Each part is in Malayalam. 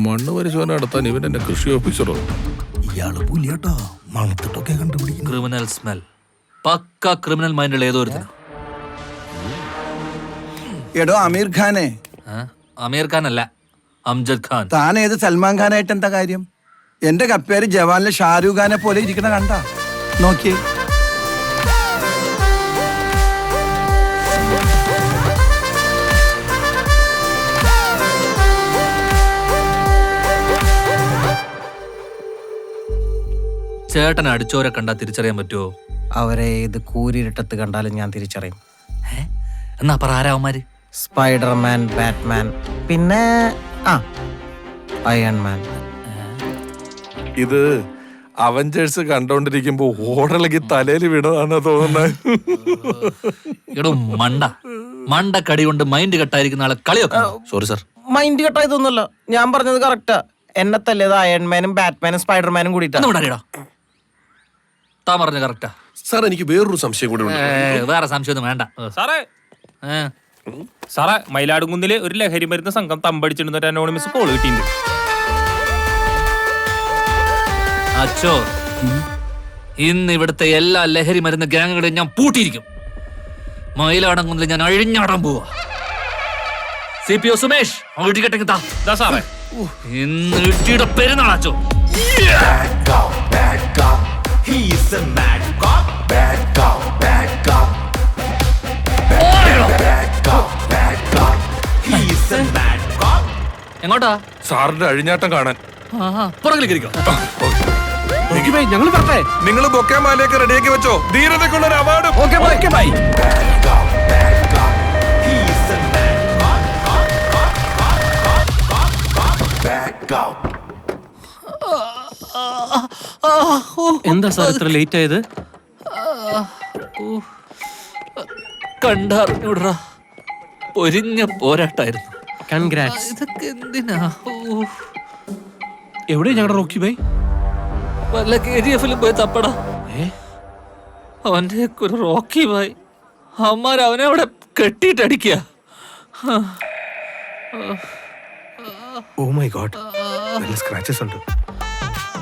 മണ്ണ് പരിശോധന നടത്താൻ ഇവൻ എന്നെ കൃഷി ഓഫീസറോ? ഇയാള് പുലിയാട്ടോ, മണത്തിട്ടൊക്കെ കണ്ടുപിടിക്കും. ക്രിമിനൽ സ്മെൽ, പക്ക ക്രിമിനൽ മൈൻഡുള്ള ഏതോ ഒരുത്തന. എടോ അമീർ ഖാനെ. അമീർ ഖാൻ അല്ല, അംജദ് ഖാൻ. താൻ ഏത് സൽമാൻ ഖാനായിട്ട് എന്താ കാര്യം? എന്റെ കപ്പേര് ജവാനിലെ ഷാരൂഖ് ഖാനെ പോലെ ഇരിക്കണ കണ്ട നോക്കിയേ. ചേട്ടൻ അടിച്ചോരെ കണ്ടാ തിരിച്ചറിയാൻ പറ്റുമോ? അവരെ ഏത് കൂരിരുട്ടത്ത് കണ്ടാലും ഞാൻ തിരിച്ചറിയും. എന്നാ പറ ആരാവന്മാര്? സ്പൈഡർമാൻ, ബാറ്റ്മാൻ, പിന്നെ അയൺമാൻ. ഇത് അവഞ്ചേഴ്സ് കണ്ടോണ്ടിരിക്കുമ്പോ ഓടലകി തലയിൽ വീണതാണെന്ന് തോന്നുന്നത്. എടോ മണ്ട കടി കൊണ്ട് മൈൻഡ് കെട്ടായിരിക്കുന്ന ആളെ കളിയൊക്കെ. സോറി സാർ, മൈൻഡ് കെട്ടായതൊന്നുമല്ല, ഞാൻ പറഞ്ഞത് കറക്റ്റാ. എന്നെ തല്ലിയത് അയൺമാനും ബാറ്റ്മാനും സ്പൈഡർമാനും കൂടിയിട്ടാ. താൻ പറഞ്ഞ കറക്റ്റാ സാർ. എനിക്ക് വേറൊരു സംശയം കൂടി ഉണ്ട്. വേറെ സംശയമൊന്നും വേണ്ട സാറേ. മയിലാടുംകുന്നില് ഒരു ലഹരി മരുന്ന് സംഘം തമ്പടിച്ചിരുന്ന അനോണിമസ് കോള് കിട്ടിയിട്ടുണ്ട്. അച്ചോ, ഇന്ന് ഇവിടുത്തെ എല്ലാ ലഹരി മരുന്ന് ഗ്യാങ്ങുകളെയും ഞാൻ പൂട്ടിയിരിക്കും. മയിലാടുംകുന്നിൽ ഞാൻ അഴിഞ്ഞാടാൻ പോവാ. CPO സുമേഷ്, സാറേ, ഇന്ന് ഇട്ടിയുടെ പെരുന്നാളാച്ചോ. എങ്ങോട്ടാ? സാറിന്റെ അഴിഞ്ഞാട്ടം കാണാൻ. പുറകിലേക്ക് ഇരിക്കോ. നിങ്ങൾ ബൊക്കെ മാലയൊക്കെ റെഡിയാക്കി വെച്ചോ. ധീരതയ്ക്കുള്ള ഒരു അവാർഡ്. എന്താ സാർ ഇത്ര ലേറ്റ് ആയത്? കണ്ടറിഞ്ഞൂടാ, പൊരിഞ്ഞ പോരാട്ടായിരുന്നു. കൺഗ്രാറ്റ്സ്. ഇതൊക്കെ എന്തിനാ? എവിടെ ഞങ്ങളുടെ റോക്കി ബൈ? വല്ല KGF-ലും പോയി തപ്പടാ. അവന്റെ ഒരു റോക്കി ബായ്. അമ്മാർ അവനെ അവിടെ കെട്ടിയിട്ടടിക്കുക. ഓ മൈ ഗോഡ്, നല്ല സ്ക്രാച്ചസ് ഉണ്ട്.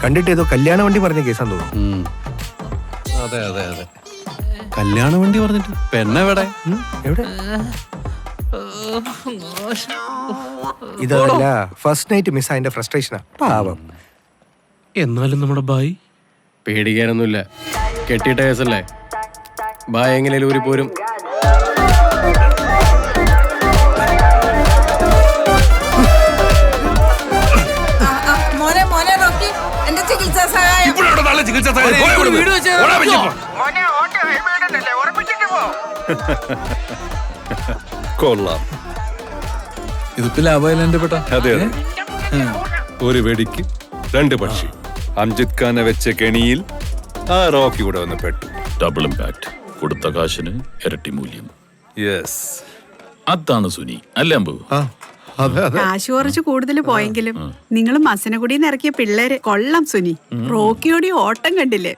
കണ്ടിട്ട് ഏതോ കല്യാണ വണ്ടി പറഞ്ഞ കേസാന്ന് തോന്നുന്നു. അതെ അതെ അതെ, കല്യാണ വണ്ടി പറഞ്ഞിട്ട് പെണ്ണെവിടെ? എവിടെ? ഇതല്ല, ഫസ്റ്റ് നൈറ്റ് മിസ് അതിന്റെ ഫ്രസ്ട്രേഷനാ. പാവം. എന്നാലും നമ്മുടെ ബായ് പേടിക്കാനൊന്നുമില്ല, കെട്ടിയിട്ട കേസല്ലേ. ബായ് എങ്ങനെയാലും ഊരി പോരും. കൊള്ളാം. ഇതിപ്പോ ലാഭമല്ല എന്റെ പെട്ട. അതെ അതെ, ഒരു വെടിക്ക് രണ്ട് പക്ഷി. അംജിത് ഖാനെ വെച്ച കെണിയിൽ ആ റോക്കി കൂടെ വന്ന് പെട്ടു. ഡബിൾ ഇമ്പാക്ട്, കൊടുത്ത കാശിന് ഇരട്ടി മൂല്യം. യെസ്, അതാണ് സുനി അല്ലേ അമ്പു? കാശ് കുറച്ച് കൂടുതൽ പോയെങ്കിലും നിങ്ങൾ മസനഗുഡിന്ന് ഇറക്കിയ പിള്ളേര് കൊള്ളാം സുനി. റോക്കിയോടി ഓട്ടം കണ്ടില്ലേ?